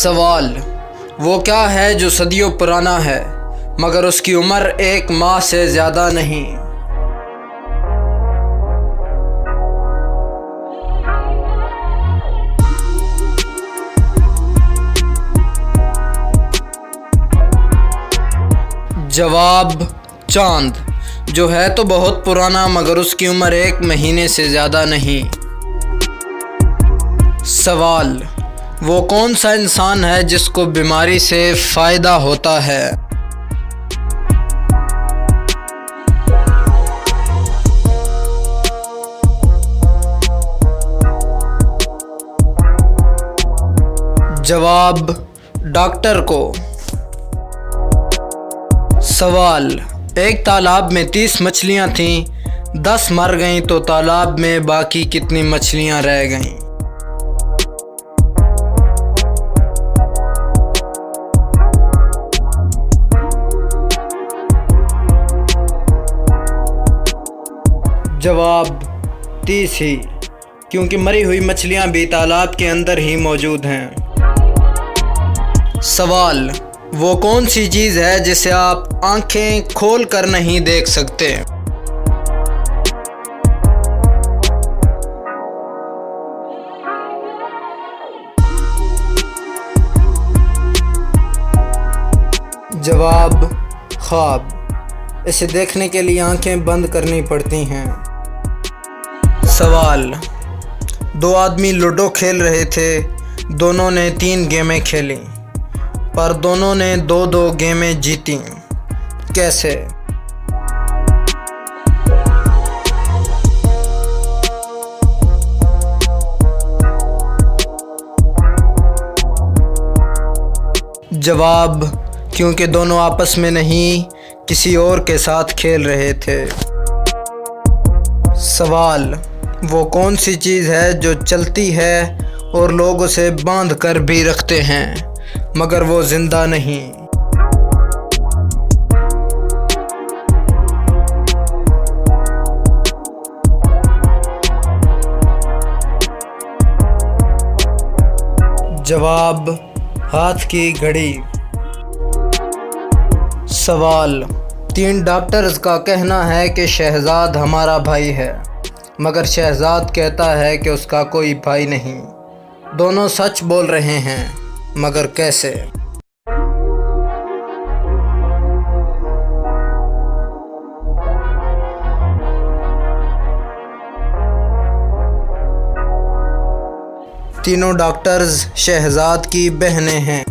सवाल: वो क्या है जो सदियों पुराना है मगर उसकी उम्र एक माह से ज़्यादा नहीं? जवाब: चांद। जो है तो बहुत पुराना मगर उसकी उम्र एक महीने से ज़्यादा नहीं। सवाल: वो कौन सा इंसान है जिसको बीमारी से फ़ायदा होता है? जवाब: डॉक्टर को। सवाल: एक तालाब में 30 मछलियाँ थीं, 10 मर गईं तो तालाब में बाकी कितनी मछलियाँ रह गईं? जवाब: 30 ही, क्योंकि मरी हुई मछलियाँ भी तालाब के अंदर ही मौजूद हैं। सवाल: वो कौन सी चीज़ है जिसे आप आंखें खोल कर नहीं देख सकते? जवाब: ख्वाब। इसे देखने के लिए आंखें बंद करनी पड़ती हैं। सवाल: 2 आदमी लूडो खेल रहे थे। दोनों ने 3 गेमें खेलीं, पर दोनों ने 2-2 गेमें जीतीं। कैसे? जवाब: क्योंकि दोनों आपस में नहीं, किसी और के साथ खेल रहे थे। सवाल: वो कौन सी चीज़ है जो चलती है और लोग उसे बांध कर भी रखते हैं मगर वो ज़िंदा नहीं? जवाब: हाथ की घड़ी। सवाल: 3 डॉक्टर्स का कहना है कि शहजाद हमारा भाई है, मगर शहजाद कहता है कि उसका कोई भाई नहीं। दोनों सच बोल रहे हैं, मगर कैसे? तीनों डॉक्टर्स शहजाद की बहनें हैं।